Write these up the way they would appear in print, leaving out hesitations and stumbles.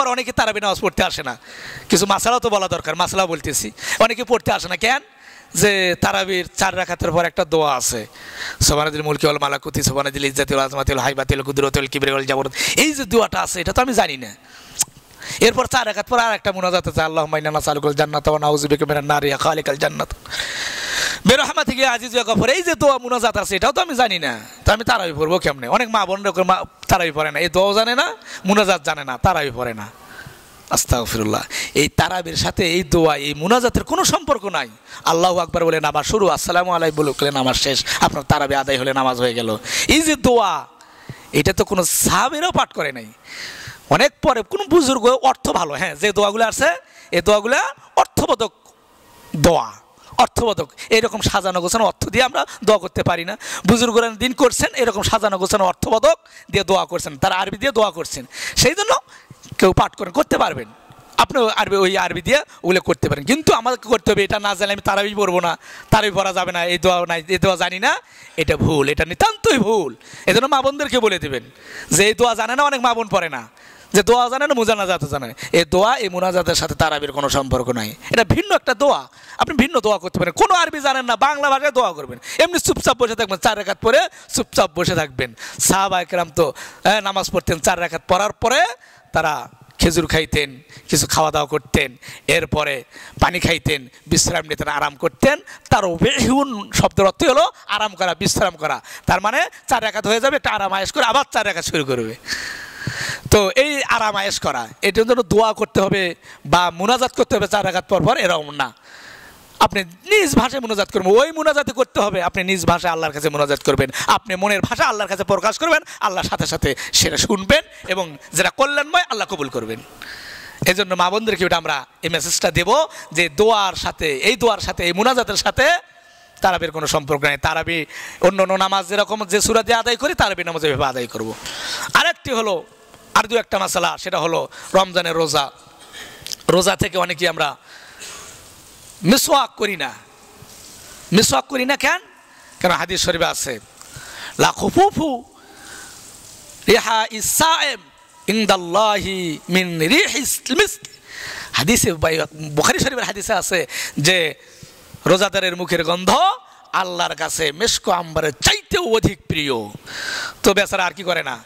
পর অনেকে তারাবি নামাজ পড়তে আসে না। কিছু মাসালাও তো বলা দরকার, মাসালাও বলতেছি। অনেকে পড়তে আসে না কেন? যে তারাবির 4 রাকাতের পর একটা দোয়া আছে, সুবহানাল মুলকি ওয়াল মালাকুতি সুবহানাল ইজ্জাতি ওয়াল আজমাতি ওয়াল হাইবাতি ওয়াল কুদরতি ওয়াল কিবরি ওয়াল জাবরুত। এই যে দোয়াটা আছে এটা তো আমি জানি না। এরপর 4 রাকাত পর আর একটা মুনাজাত আছে, আল্লাহুম্মা ইন্না নাসআলুকাল জান্নাতা ওয়া নাউযু বিকা মিনান নারি ইয়া খালিকাল জান্নাত বিরহমাতিকা ইয়া আজিজ ইয়া গফুর। এই যে দোয়া মুনাজাত আছে এটাও তো আমি জানি না, তো আমি তারাবি পড়বো কেমনে? অনেক মা বোনরা তারাবি পড়ে না, এই দোয়াও জানে না, মুনাজাত জানে না, তারাবি পড়ে না। আস্তাগফিরুল্লাহ। এই তারাবির সাথে এই দোয়া এই মুনাজাতের কোনো সম্পর্ক নাই। আল্লাহু আকবার বলে নামাজ শুরু, আসসালামু আলাইকুম বলে নামাজ শেষ, আপনার তারাবি আদায় হলে নামাজ হয়ে গেল। এই যে দোয়া, এটা তো কোনো সাহাবীরাও পাঠ করে নাই, অনেক পরে কোন বুজুর্গ। অর্থ ভালো, হ্যাঁ, যে দোয়াগুলো আছে এই দোয়াগুলো অর্থবোধক দোয়া, অর্থবোধক। এরকম সাজানো গোছানো অর্থ দিয়ে আমরা দোয়া করতে পারি না। বুজুর্গরা দিন করছেন এরকম সাজানো গোছানো অর্থবোধক দিয়ে দোয়া করছেন, তারা আরবি দিয়ে দোয়া করছেন, সেই জন্য কেউ পাঠ করেন, করতে পারবেন আপনি আরবি, ওই আরবি দিয়ে ওগুলো করতে পারেন। কিন্তু আমাকে করতে হবে এটা না জানলে আমি তারাবি পড়বো না, তারাবি পড়া যাবে না, এই দোয়া নাই, এই দোয়া জানি না, এটা ভুল, এটা নিতান্তই ভুল। এই জন্য মা বোনদেরকে বলে দেবেন যে এই দোয়া জানে না, অনেক মা বোন পড়ে না, যে দোয়া জানে না মুনাজাত জানে, এই দোয়া এই মুনাজাতের সাথে তারাবির কোনো সম্পর্ক নাই, এটা ভিন্ন একটা দোয়া। আপনি ভিন্ন দোয়া করতে পারেন, কোনো আরবি জানেন না, বাংলা ভাষায় দোয়া করবেন, এমনি চুপচাপ বসে থাকবেন, 4 রাকাত পরে চুপচাপ বসে থাকবেন। সাহাবায়ে কেরাম তো নামাজ পড়তেন, 4 রাকাত পড়ার পরে তারা খেজুর খাইতেন, কিছু খাওয়া দাওয়া করতেন, এরপরে পানি খাইতেন, বিশ্রাম নিতেন, আরাম করতেন। তার বেহুন শব্দের অর্থ হলো আরাম করা, বিশ্রাম করা। তার মানে 4 রাকাত হয়ে যাবে, একটা আরাম আয়েশ করে আবার 4 রাকাত শুরু করবে। তো এই আরাম আয়েশ করা, এটার জন্য দোয়া করতে হবে বা মুনাজাত করতে হবে 4 রাকাত পর পর, এরকম না। আপনি নিজ ভাষায় মুনাজাত করবেন, ওই মুনাজাতে করতে হবে, আপনি নিজ ভাষায় আল্লাহর কাছে মুনাজাত করবেন, আপনি মনের ভাষা আল্লাহর কাছে প্রকাশ করবেন, আল্লাহর সাথে সাথে সেটা শুনবেন এবং যেটা কল্যাণময় আল্লাহ কবুল করবেন। এই জন্য মা বোনদেরকে আমরা এই মেসেজটা দেব যে দোয়ার সাথে, এই দোয়ার সাথে, এই মুনাজাতের সাথে তারাবির কোনো সম্পর্ক নেই। তারাবি অন্য অন্য নামাজ যেরকম যে সূরা দিয়ে আদায় করি, তারাবি নামাজ এভাবে আদায় করব। আরেকটি হলো, আর দু একটা মাসালা, সেটা হলো রমজানের রোজা। রোজা থেকে অনেকেই আমরা মিসওয়াক করি না। মিসওয়াক করি না কেন? কারণ হাদিস শরীফে আছে লা খুফুফু রিহা ইসসাইম ইনদাল্লাহি মিন রিহিস মিস্ক। হাদিসে বুখারী শরীফের হাদিসে আছে যে রোজাদারের মুখের গন্ধ আল্লাহর কাছে মিস্ক আম্বারের চাইতেও অধিক প্রিয়। তো বেচারা আর কি করে না,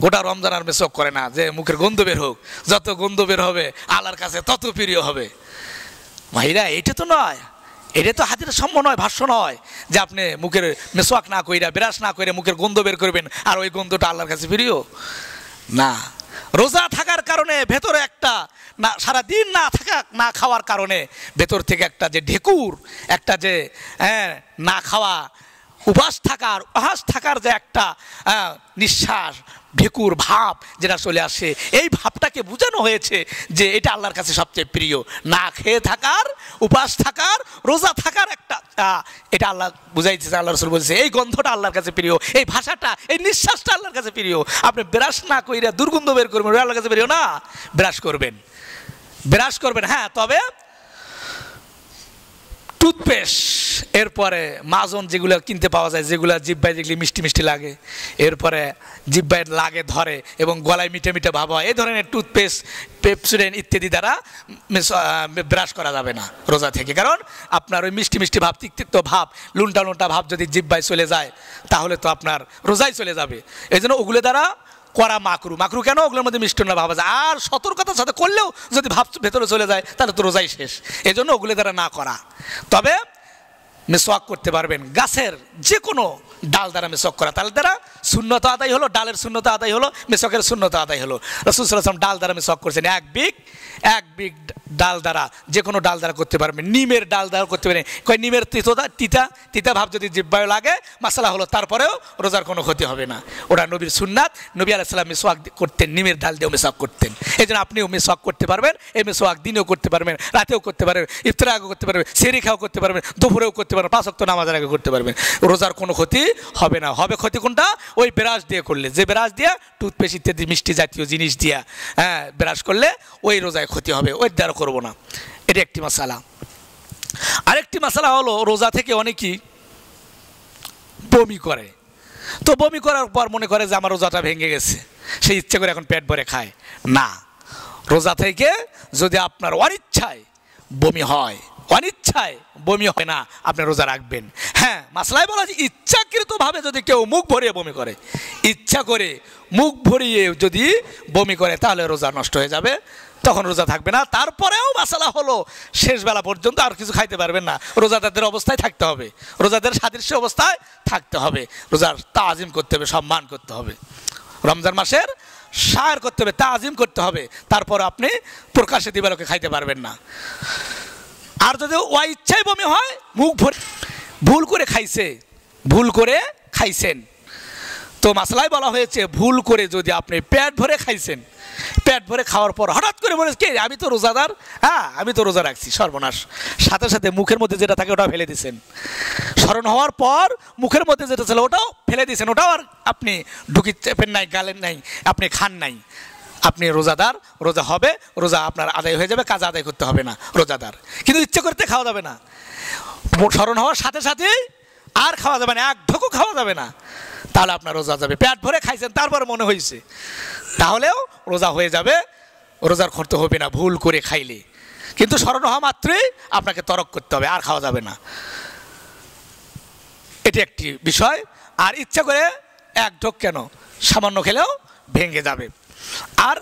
গোটা রমজান আর মিসওয়াক করে না, যে মুখের গন্ধ বের হোক, যত গন্ধ বের হবে আল্লাহর কাছে তত প্রিয় হবে। ভাইরা, এটা তো নয়, এটা তো হাদিসের সম্ম নয়, ভাষ্য নয় যে আপনি মুখের মিসওয়াক না কইরা, বিরাস না করে মুখের গন্ধ বের করবেন আর ওই গন্ধটা আল্লাহর কাছে প্রিয় না। রোজা থাকার কারণে ভেতরে একটা না, সারাদিন না থাকা, না খাওয়ার কারণে ভেতর থেকে একটা যে ঢেকুর, একটা যে না খাওয়া, উপবাস থাকার যে একটা নিঃশ্বাস, ঢেকুর ভাব যেটা চলে আসে, এই ভাবটাকে বোঝানো হয়েছে যে এটা আল্লাহর কাছে সবচেয়ে প্রিয়। না খেয়ে থাকার, উপবাস থাকার, রোজা থাকার একটা এটা আল্লাহ বুঝাইতেছে, আল্লাহ রাসূল বলছে এই গন্ধটা আল্লাহর কাছে প্রিয়, এই ভাষাটা, এই নিঃশ্বাসটা আল্লাহর কাছে প্রিয়। আপনি ব্রাশ না কইরা দুর্গন্ধ বের করবেন, আল্লাহর কাছে প্রিয় না? ব্রাশ করবেন, ব্রাশ করবেন, হ্যাঁ, তবে টুথপেস্ট, এরপরে মাজন যেগুলো কিনতে পাওয়া যায়, যেগুলো জিহ্বায় দেখলে মিষ্টি মিষ্টি লাগে, এরপরে জিহ্বায় লাগে ধরে এবং গলায় মিঠে মিঠে ভাব হয়, এই ধরনের টুথপেস্ট, পেপসোডেন্ট ইত্যাদি দ্বারা ব্রাশ করা যাবে না রোজা থেকে। কারণ আপনার ওই মিষ্টি মিষ্টি ভাব, তিক্ত ভাব, লুনটা লুনটা ভাব যদি জিহ্বায় চলে যায় তাহলে তো আপনার রোজাই চলে যাবে। এই জন্য ওগুলো দ্বারা করা মাকরু। মাকরু কেন? ওগুলোর মধ্যে মিষ্টান্ন ভাব আছে, আর সতর্কতার সাথে করলেও যদি ভাব ভেতরে চলে যায় তাহলে তো রোজাই শেষ। এই জন্য ওগুলো দ্বারা না করা। তবে মিসওয়াক করতে পারবেন, গাছের যে কোনো ডাল দ্বারা মিসওয়াক করা, তাল দ্বারা শূন্যতা আদায় হলো, ডালের শূন্যতা আদায় হলো, মিসওয়াকের শূন্যতা আদায় হলো। রাসূল সাল্লাল্লাহু আলাইহি ওয়াসাল্লাম ডাল দ্বারা মিসওয়াক করছেন, এক বিগ ডাল দ্বারা, যে কোনো ডাল দ্বারা করতে পারবেন। নিমের ডাল দ্বারা করতে পারেন, কয় নিমের তিতা ভাব যদি জিহ্বায় লাগে মাসালা হলো, তারপরেও রোজার কোনো ক্ষতি হবে না। ওটা নবীর সুন্নাত। নবী আলাইহিস সালাম মিসওয়াক করতেন, নিমের ডাল দিয়েও মিসওয়াক করতেন। এই জন্য আপনিও মিসওয়াক করতে পারবেন। এই মিসওয়াক দিনেও করতে পারবেন, রাতেও করতে পারবেন, ইফতারের আগে করতে পারবেন, সেহরি খাওয়া করতে পারবেন, দুপুরেও করতে পারবেন, 5 ওয়াক্ত নামাজের আগে করতে পারবেন। রোজার কোনো ক্ষতি হবে না। হবে ক্ষতি কোনটা? ওই ব্রাশ দিয়ে করলে, যে ব্রাশ দিয়ে টুথপেস্ট ইত্যাদি মিষ্টি জাতীয় জিনিস দিয়া ব্রাশ করলে ওই রোজায় ক্ষতি হবে, ওই দ্বারা করবো না। এটা একটি মাসালা। আরেকটি মাসালা হলো, রোজা থেকে অনেকেই বমি করে। তো বমি করার পর মনে করে যে আমার রোজাটা ভেঙে গেছে, সে ইচ্ছে করে এখন পেট ভরে খায় না। রোজা থেকে যদি আপনার অনিচ্ছায় বমি হয়, অনিচ্ছায় বমি হয় না, আপনি রোজা রাখবেন। হ্যাঁ, মাসলায় বলা যে ইচ্ছাকৃতভাবে যদি কেউ মুখ ভরিয়ে বমি করে, ইচ্ছা করে মুখ ভরিয়ে যদি বমি করে, তাহলে রোজা নষ্ট হয়ে যাবে, তখন রোজা থাকবে না। তারপরেও মাসালা হলো শেষ বেলা পর্যন্ত আর কিছু খাইতে পারবেন না, রোজাদারদের অবস্থায় থাকতে হবে, রোজাদের সাদৃশ্য অবস্থায় থাকতে হবে, রোজার তাজিম করতে হবে, সম্মান করতে হবে, রমজান মাসের শায়ের করতে হবে, তাজিম করতে হবে। তারপর আপনি প্রকাশ্যে দিবালোকে খাইতে পারবেন না। আর যদি ওই ইচ্ছায় বমি হয়, মুখ ভরে ভুল করে খাইছে, ভুল করে খাইছেন, তো মাসলায় বলা হয়েছে ভুল করে যদি আপনি পেট ভরে খাইছেন, পেট ভরে খাওয়ার পর হঠাৎ করে বলে কে আমি তো রোজাদার, হ্যাঁ আমি তো রোজা রাখছি, সর্বনাশ, সাথে সাথে মুখের মধ্যে যেটা থাকে ওটাও ফেলে দিয়েছেন, স্মরণ হওয়ার পর মুখের মধ্যে যেটা ছিল ওটাও ফেলে দিয়েছেন, ওটাও আর আপনি ঢুকি চেপেন নাই, গালেন নাই, আপনি খান নাই, আপনি রোজাদার, রোজা হবে, রোজা আপনার আদায় হয়ে যাবে, কাজা আদায় করতে হবে না, রোজাদার। কিন্তু ইচ্ছে করতে খাওয়া যাবে না, স্মরণ হওয়ার সাথে সাথেই আর খাওয়া যাবে না, এক ঢোকও খাওয়া যাবে না, তাহলে আপনার রোজা যাবে। পেট ভরে খাইছেন, তারপর মনে হয়েছে, তাহলেও রোজা হয়ে যাবে, রোজার করতে হবে না ভুল করে খাইলে। কিন্তু স্মরণ হওয়া মাত্রই আপনাকে তরক করতে হবে, আর খাওয়া যাবে না, এটি একটি বিষয়। আর ইচ্ছা করে এক ঢোক কেন, সামান্য খেলেও ভেঙে যাবে। আর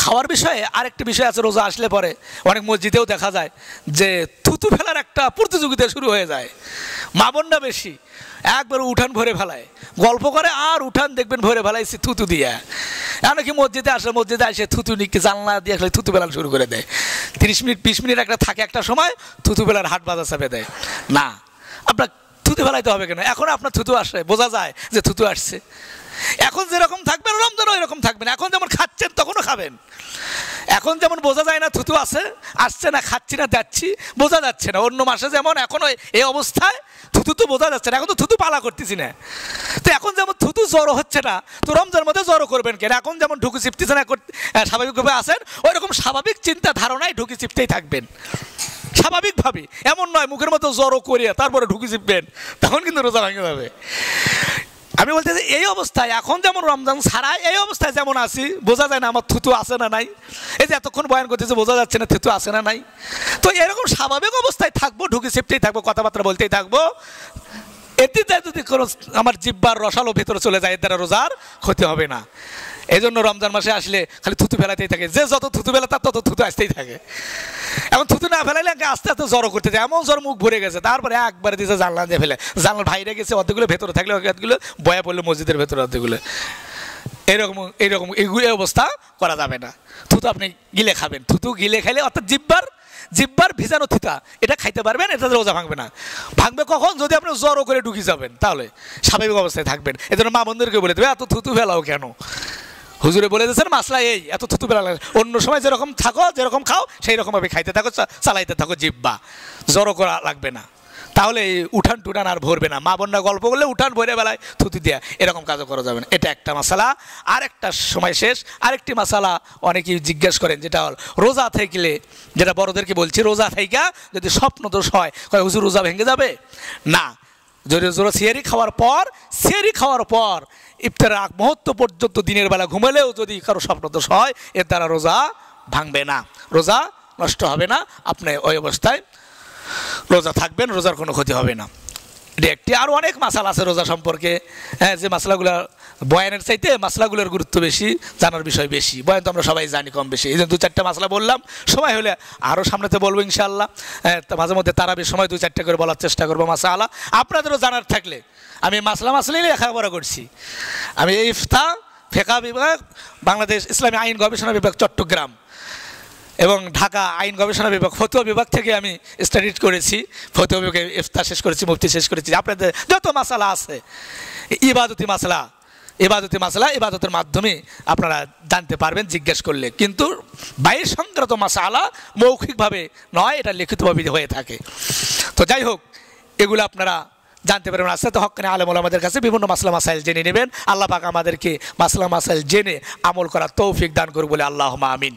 খাওয়ার বিষয়ে আরেকটি বিষয় আছে, রোজা আসলে পরে অনেক মসজিদেও দেখা যায় যে থুতু ফেলার একটা প্রতিযোগিতা শুরু হয়ে যায়, মা বোনরা বেশি একবার উঠান ভরে ফেলায়, গল্প করে আর উঠান দেখবেন ভরে ফেলাইছি থুতু দিয়ে, এমনকি মসজিদে আসলে মসজিদে এসে থুতু নিকে জানলা দিয়ে খালি থুতু ফেলানো শুরু করে দেয়, 30 মিনিট 20 মিনিট একটা থাকে, একটা সময় থুতু ফেলার হাট বাজার চাপে দেয়। না, আপনার থুতু ফেলাইতে হবে কেন? এখন আপনার থুতু আসে, বোঝা যায় যে থুতু আসছে। এখন যেরকম থাকবেন রমজানও এরকম থাকবেন, এখন যেমন খাচ্ছেন তখনও খাবেন। এখন যেমন বোঝা যায় না থুতু আসছে না, খাচ্ছি না, যাচ্ছি, বোঝা যাচ্ছে না। অন্য মাসে যেমন এখন এই অবস্থায় থুতু তো বোঝা যাচ্ছে না, এখন তো থুতু পালা করতেছি না। তো এখন যেমন থুতু জ্বর হচ্ছে না, তো রমজানের মধ্যে জ্বর করবেন কেন? এখন যেমন ঢুকি চিপতেছে না, স্বাভাবিকভাবে আসেন, ওই রকম স্বাভাবিক চিন্তা ধারণায় ঢুকি চিপতেই থাকবেন স্বাভাবিকভাবে। এমন নয় মুখের মতো জ্বরও করিয়া তারপরে ঢুকি চিপবেন, তখন কিন্তু রোজা ভেঙে যাবে। আমি বলতে যে এই অবস্থায় এখন যেমন রমজান ছাড়া এই অবস্থায় যেমন আছি, বোঝা যায় না আমার থুতু আছে না নাই, এই যে এতক্ষণ বয়ান করতেছে বোঝা যাচ্ছে না থুতু আছে না নাই, তো এরকম স্বাভাবিক অবস্থায় থাকবো, ঢুকে চেপতেই থাকবো, কথাবার্তা বলতেই থাকবো। এতে যদি কোনো আমার জিহ্বার রসালো ভেতরে চলে যায়, এর দ্বারা রোজার ক্ষতি হবে না। এই জন্য রমজান মাসে আসলে খালি থুতু ফেলাতেই থাকে, যে যত থুতু ফেলে তার তত থুতু আসতেই থাকে। এখন থুতু না ফেলাইলে আস্তে আস্তে জ্বর করতে যায়, এমন জ্বর মুখ ভরে গেছে, তারপরে একবারে দিয়েছে জানলা দিয়ে ফেলে, জানলার বাইরে গেছে, অর্ধেকগুলো ভেতরে থাকলে অর্ধেকগুলো বয়া পড়লো মসজিদের ভেতরে, অর্ধেকগুলো এইরকম এইগুলো অবস্থা করা যাবে না। থুতু আপনি গিলে খাবেন, থুতু গিলে খাইলে অর্থাৎ জিব্বার ভিজানো থুতা এটা খাইতে পারবেন, এটাতে রোজা ভাঙবে না। ভাঙবে কখন? যদি আপনি জ্বরও করে ঢুকি যাবেন, তাহলে স্বাভাবিক অবস্থায় থাকবেন। এজন্য মা বোনদেরকে বলে দেবে এত থুতু ফেলাও কেন, হুজুরে বলে দিয়েছেন মাসলা এই, এত থুতু ফেলা, অন্য সময় যেরকম থাকো যেরকম খাও সেই রকমভাবে খাইতে থাকো, চালাইতে থাকো জিব্বা, জ্বরও করা লাগবে না, তাহলে উঠান টুটান আর ভরবে না। মা বোনরা গল্প করলে উঠান ভরে বেলায় থুতু দেয়া, এরকম কাজও করা যাবে না। এটা একটা মাসালা। আর একটা সময় শেষ, আরেকটি মাসালা অনেকেই জিজ্ঞেস করেন, যেটা হল রোজা থাকলে, যেটা বড়দেরকে বলছি, রোজা থাইকা যদি স্বপ্ন দোষ হয়, হুজুর রোজা ভেঙে যাবে না। যদি সিয়ারি খাওয়ার পর ইফতারের আগ মুহূর্ত পর্যন্ত দিনের বেলা ঘুমালেও যদি কারো স্বপ্ন দোষ হয়, এর দ্বারা রোজা ভাঙবে না, রোজা নষ্ট হবে না, আপনি ওই অবস্থায় রোজা থাকবেন, রোজার কোনো ক্ষতি হবে না। এটি একটি। আরও অনেক মাসালা আছে রোজা সম্পর্কে, হ্যাঁ, যে মাসলাগুলো বয়ানের চাইতে মাসলাগুলোর গুরুত্ব বেশি, জানার বিষয় বেশি। বয়ান তো আমরা সবাই জানি কম বেশি, এই জন্য 2-4টা মাসলা বললাম, সময় হলে আরও সামনেতে বলবো ইনশাআল্লাহ। মাঝে মধ্যে তারাবির সময় 2-4টা করে বলার চেষ্টা করবো মাসালা, আপনাদেরও জানার থাকলে। আমি মাসলাই লেখাপড়া করছি, আমি ইফতা ফেকা বিভাগ, বাংলাদেশ ইসলামী আইন গবেষণা বিভাগ চট্টগ্রাম, এবং ঢাকা আইন গবেষণা বিভাগ ফতোয়া বিভাগ থেকে আমি স্টাডি করেছি, ফতোয়া বিভাগে ইফতা শেষ করেছি, মুফতি শেষ করেছি। আপনাদের যত মাসালা আছে ইবাদতের মাধ্যমে আপনারা জানতে পারবেন জিজ্ঞেস করলে, কিন্তু বাইরের সংক্রান্ত মাসালা মৌখিকভাবে নয়, এটা লিখিতভাবে হয়ে থাকে। তো যাই হোক, এগুলো আপনারা জানতে পারবেন। আস্তে আস্তে হক্কানি আলেম ওলামাদের কাছে বিভিন্ন মাসলা মাসাইল জেনে নেবেন। আল্লাহ পাক আমাদেরকে মাসলা মাসাইল জেনে আমল করার তৌফিক দান করুন বলে আল্লাহুম্মা আমিন।